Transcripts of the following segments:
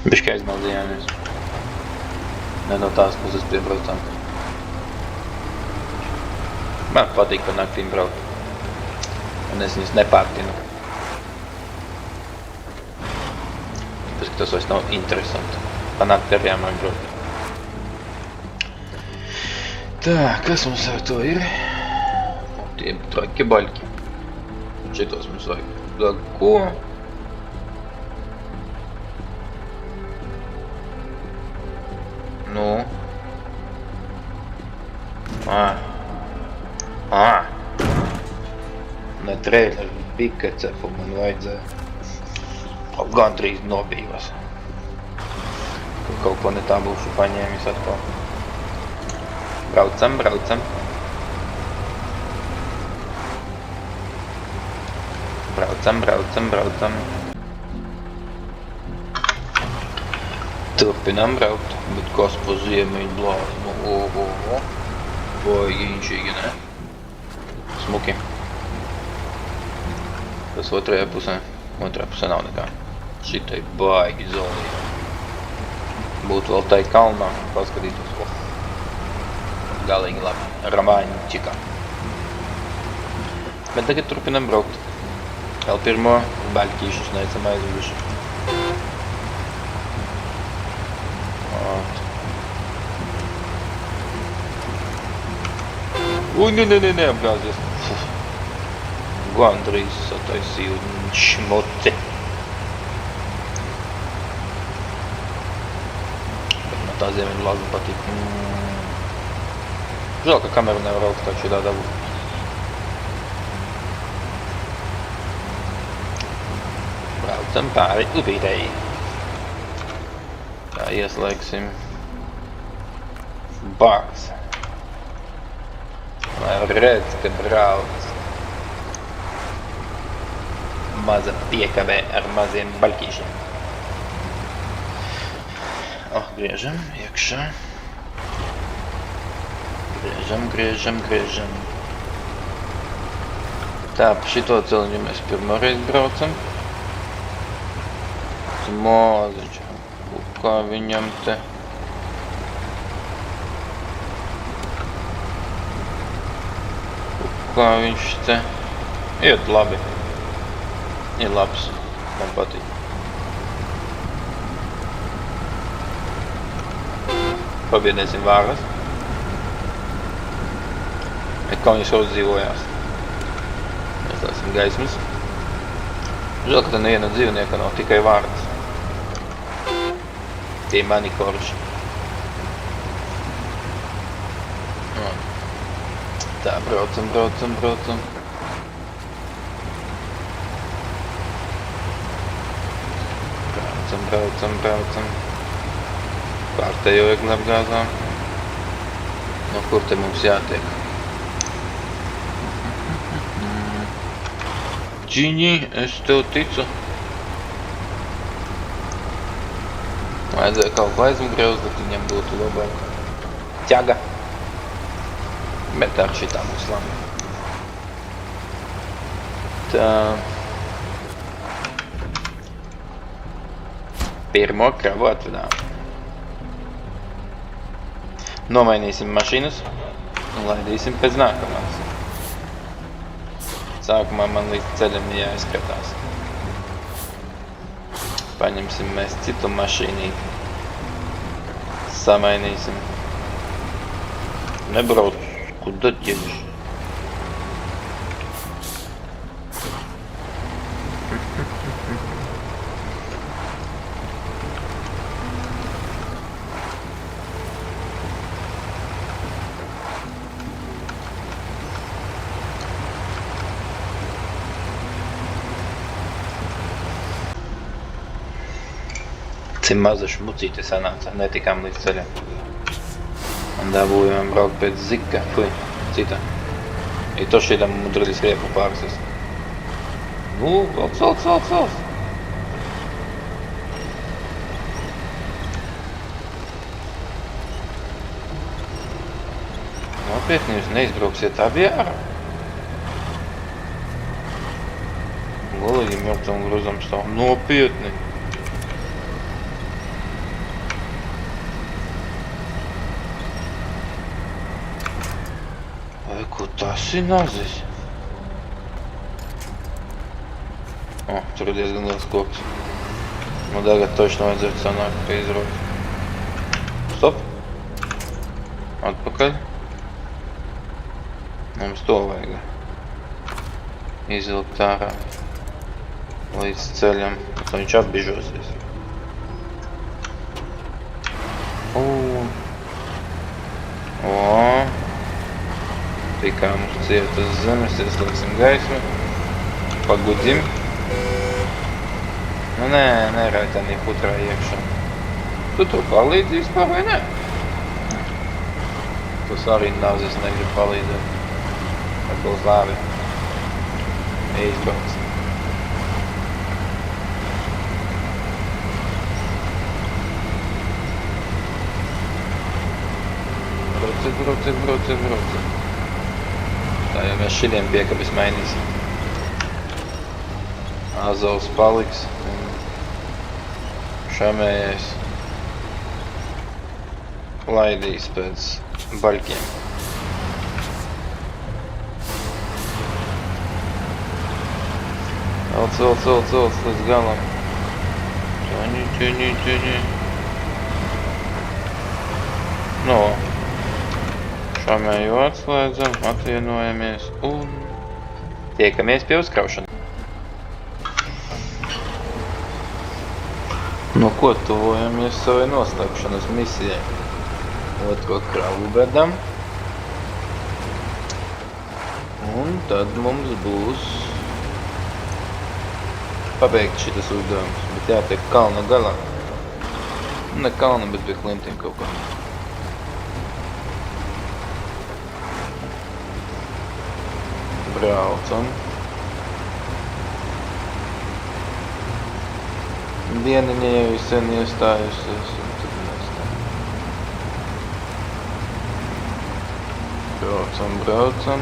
Bišķi aizmaldījāmies. Ne no tās puses piebraucām. Man patīk pa naktīm braukt. Un es viņus nepārtinu. Tāpēc, ka tas vairs nav interesanti. Pa nakti arī jāmāk braukt. Tā, kas mums ar to ir? Tie traki baļķi. Šitos mums vajag. Tā, ko? Nu? Ne traileri pikacepu man vajadzēja. Gandrīz nobījos. Kaut ko ne tā būšu paņēmis atkal. Braucam. Braucam. Turpinām braukt, bet kas pa ziemeļu blāzmu? Baigi inčīgi, ne? Smuki. Tas otrajā pusē nav nekā. Šitai baigi zolī. Būtu vēl tai kalnā, paskatītos. Galīgi labi. Ramaņķikā. Bet tagad turpinām braukt. Vēl pirmo baļķīšus neesam aizveduši. Uj, ne, apgāzies. Gandrīz sataisīju šmuci. Bet man tā ziemeļu blāzma patīk. Žēl, ka kameru nevar augstāk šitā dabūt. Braucam pāri upītei. Tā ieslēgsim bārs. Lai redz, ka brauc. Maza piekabē ar maziem baļķīšiem. Griežam iekšā. Griežam. Tā, pa šito celiņu mēs pirmoreiz braucam. Moziņš. Kā viņam te. Kā viņš te. Iet labi. Ir labs. Man patīk. Pabiedēsim vāras. Kā viņš uzdzīvojās. Mēs lēsim gaismas. Žēl, ka te neviena dzīvnieka nav, tikai vārds. Tie mani korši. Tā, braucam. Braucam. Pārtējo egli apgāzām. No kur te mums jātiek? Džiņi, es tev ticu. Vajadzēja kaut ko aizmgrauzt, bet viņam būtu labāk. Ķaga. Bet ar šitā mums labi. Tā. Pirmo kravu atvedām. Nomainīsim mašīnas un laidīsim pēc nākamās. Sākumā man līdz ceļam jāizskatās. Paņemsim mēs citu mašīnīti. Samainīsim. Nebrauc, kur tad ķeviši? Cim maza šmucīte sanāca, netikām līdz ceļam. Un dabūjām braukt pēc zika, cita. I to šīdam mudrili skriepu pārsis. Nu, valc. Nopietni, jūs neizbrauksiet abi ārā? Galīgi mērcam grozam stāv. Nopietni. Ko tas ir nazis? O, tur ir diezgan liels koks. Nu, tagad toši vajadzētu sanākt pie izraujas. Stop! Atpakaļ. Mums to vajag. Izvilkt ārā. Līdz ceļam. Tad viņš apbižosies. O! Tikām ciet uz zemes, ieslēgsim gaismu. Pagudim. Nu nē, neraitanī putrā iekšā. Tu to palīdzi vispār vai nē? Tas arī nazis negrib palīdzēt. Ar būs labi. Izbrauc. Brauciet. Tā jau mēs šitiem piekabis mainīsim. Azovs paliks. Šamējais laidīs pēc baļkiem. Celc līdz galam. Ķaņi. No. Šamēju atslēdzam, atvienojamies un tiekamies pie uzkraušanas. Nu ko, tuvojamies savai noslēpšanas misijai. Otro kravu bedam. Un tad mums būs pabeigt šitas uzdevums, bet jātiek kalna galā. Ne kalna, bet pie klintiem kaut kā. Braucam. Dieniņa jau sen iestājusies, un tad mēs tā. Braucam.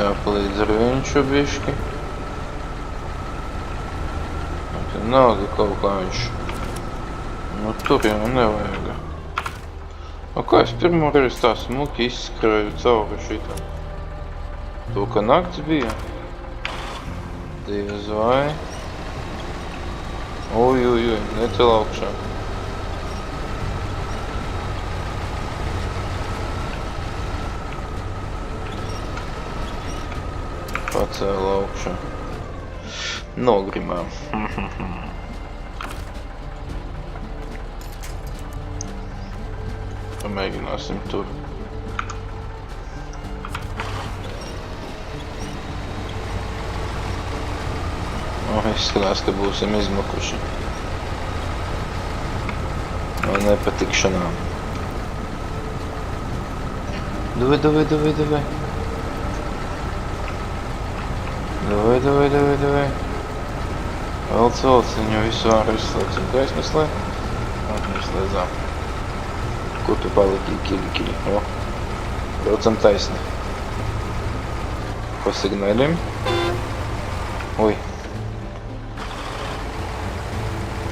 Jāpalīdz ar viņšu bišķi. Nav kaut kā viņš. Nu tur jau nevajag. O kā es pirmo reizi tā smuki izskrēju cauri šitā. To, ka nakts bija. Diez vai. Uj, necel augšā. Pacēla augšā. Nogrimām. Pamēģināsim tur. Izskatās, ka būsim izmukuši. No nepatikšanām. Davai. Velc, viņu visu ārā izslēgsim gaismas, lai izslēdzām. Kur tu paliki, kili? O, braucam taisni. Pasignēlim. Uj.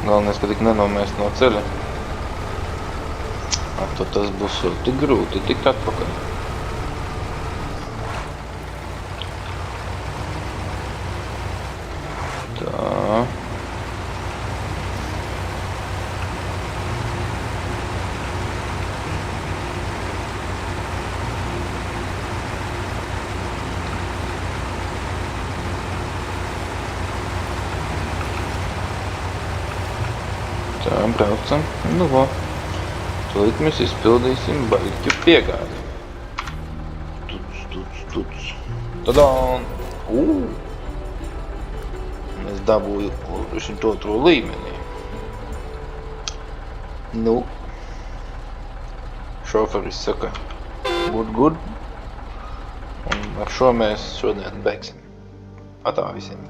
Galvenais, ka tik nenomēst no ceļa. To tas būs tik grūti, tikt atpakaļ. Tā. Tā, braucam. Nu, vo. Tūlīt mēs izpildīsim baļķu piegādi. Tuc. Tadaan! Es dabūju 102. līmenī. Nu. Šoferis saka, good. Un ar šo mēs šodien beigsim. Atā visiem.